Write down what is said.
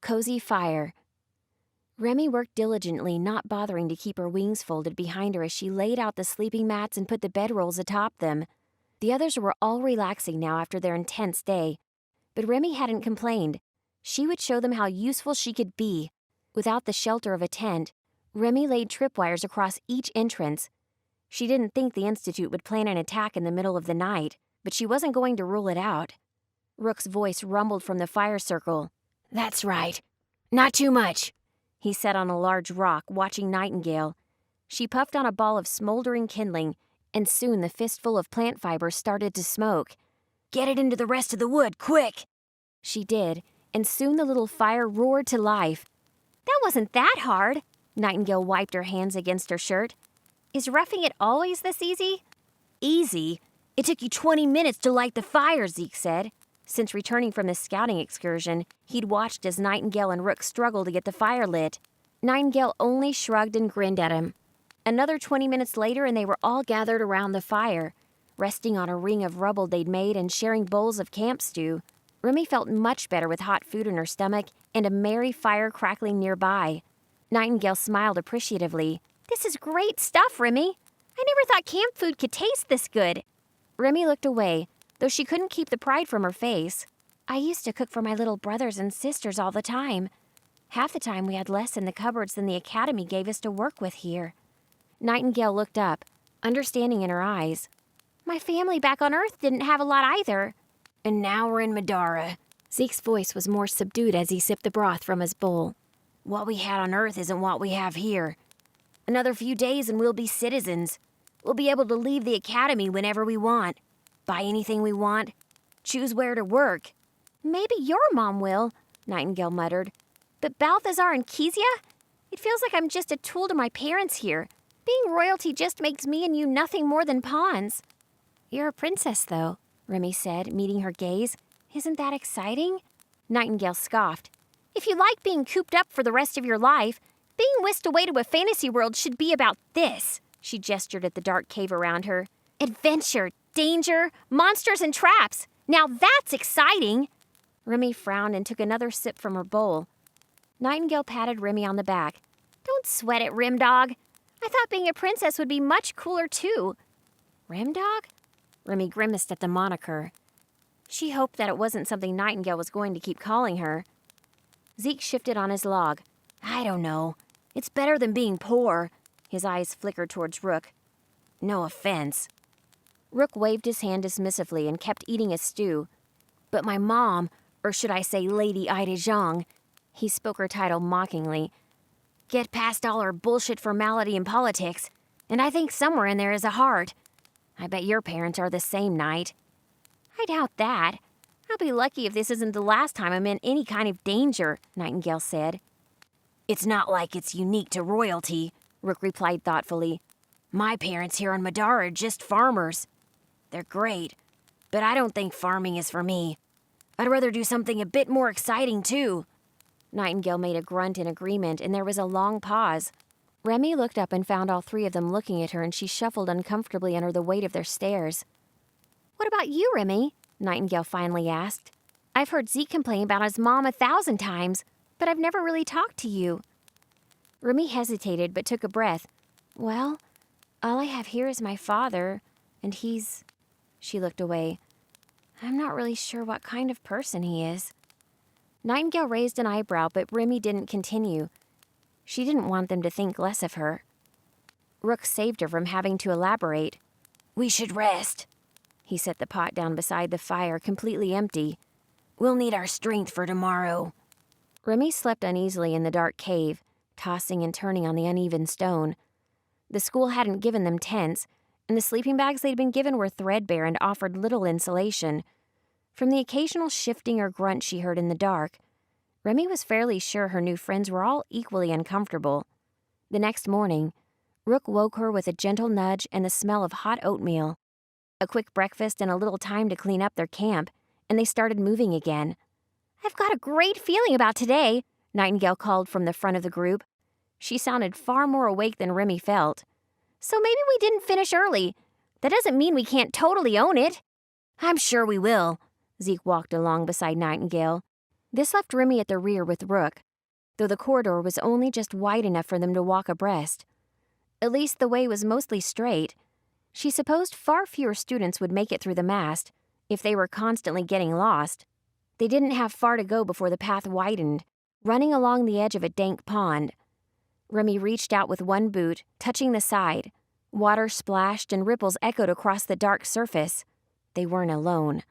Cozy fire. Remy worked diligently, not bothering to keep her wings folded behind her as she laid out the sleeping mats and put the bedrolls atop them. The others were all relaxing now after their intense day, but Remy hadn't complained. She would show them how useful she could be. Without the shelter of a tent, Remy laid tripwires across each entrance. She didn't think the Institute would plan an attack in the middle of the night, but she wasn't going to rule it out. Rook's voice rumbled from the fire circle. "That's right. Not too much," he sat on a large rock, watching Nightingale. She puffed on a ball of smoldering kindling, and soon the fistful of plant fibers started to smoke. "Get it into the rest of the wood, quick!" She did, and soon the little fire roared to life. "That wasn't that hard." Nightingale wiped her hands against her shirt. "Is roughing it always this easy?" "Easy? It took you 20 minutes to light the fire," Zeke said. Since returning from the scouting excursion, he'd watched as Nightingale and Rook struggled to get the fire lit. Nightingale only shrugged and grinned at him. Another 20 minutes later and they were all gathered around the fire, resting on a ring of rubble they'd made and sharing bowls of camp stew. Remy felt much better with hot food in her stomach and a merry fire crackling nearby. Nightingale smiled appreciatively. "This is great stuff, Remy. I never thought camp food could taste this good." Remy looked away, though she couldn't keep the pride from her face. "I used to cook for my little brothers and sisters all the time. Half the time we had less in the cupboards than the Academy gave us to work with here." Nightingale looked up, understanding in her eyes. "My family back on Earth didn't have a lot either." "And now we're in Madara." Zeke's voice was more subdued as he sipped the broth from his bowl. "What we had on Earth isn't what we have here. Another few days and we'll be citizens. We'll be able to leave the Academy whenever we want, buy anything we want, choose where to work." "Maybe your mom will," Nightingale muttered. "But Balthazar and Kezia? It feels like I'm just a tool to my parents here. Being royalty just makes me and you nothing more than pawns." "You're a princess, though," Remy said, meeting her gaze. "Isn't that exciting?" Nightingale scoffed. "If you like being cooped up for the rest of your life, being whisked away to a fantasy world should be about this." She gestured at the dark cave around her. "Adventure, danger, monsters, and traps. Now that's exciting." Remy frowned and took another sip from her bowl. Nightingale patted Remy on the back. "Don't sweat it, Rimdog. I thought being a princess would be much cooler, too." "Rimdog?" Remy grimaced at the moniker. She hoped that it wasn't something Nightingale was going to keep calling her. Zeke shifted on his log. "I don't know. It's better than being poor." His eyes flickered towards Rook. "No offense." Rook waved his hand dismissively and kept eating his stew. "But my mom, or should I say Lady Ida Zhang," he spoke her title mockingly, "get past all her bullshit formality and politics, and I think somewhere in there is a heart. I bet your parents are the same, Knight." "I doubt that. I'll be lucky if this isn't the last time I'm in any kind of danger," Nightingale said. "It's not like it's unique to royalty," Rook replied thoughtfully. "My parents here on Madara are just farmers. They're great, but I don't think farming is for me. I'd rather do something a bit more exciting, too." Nightingale made a grunt in agreement, and there was a long pause. Remy looked up and found all three of them looking at her, and she shuffled uncomfortably under the weight of their stares. "What about you, Remy?" Nightingale finally asked. "I've heard Zeke complain about his mom 1,000 times, but I've never really talked to you." Remy hesitated but took a breath. "Well, all I have here is my father, and he's—" She looked away. "I'm not really sure what kind of person he is." Nightingale raised an eyebrow, but Remy didn't continue. She didn't want them to think less of her. Rook saved her from having to elaborate. "We should rest." He set the pot down beside the fire, completely empty. "We'll need our strength for tomorrow." Remy slept uneasily in the dark cave, tossing and turning on the uneven stone. The school hadn't given them tents, and the sleeping bags they'd been given were threadbare and offered little insulation. From the occasional shifting or grunt she heard in the dark, Remy was fairly sure her new friends were all equally uncomfortable. The next morning, Rook woke her with a gentle nudge and the smell of hot oatmeal. A quick breakfast and a little time to clean up their camp, and they started moving again. "I've got a great feeling about today," Nightingale called from the front of the group. She sounded far more awake than Remy felt. "So maybe we didn't finish early. That doesn't mean we can't totally own it." "I'm sure we will." Zeke walked along beside Nightingale. This left Remy at the rear with Rook, though the corridor was only just wide enough for them to walk abreast. At least the way was mostly straight. She supposed far fewer students would make it through the mast, if they were constantly getting lost. They didn't have far to go before the path widened, running along the edge of a dank pond. Remy reached out with one boot, touching the side. Water splashed and ripples echoed across the dark surface. They weren't alone.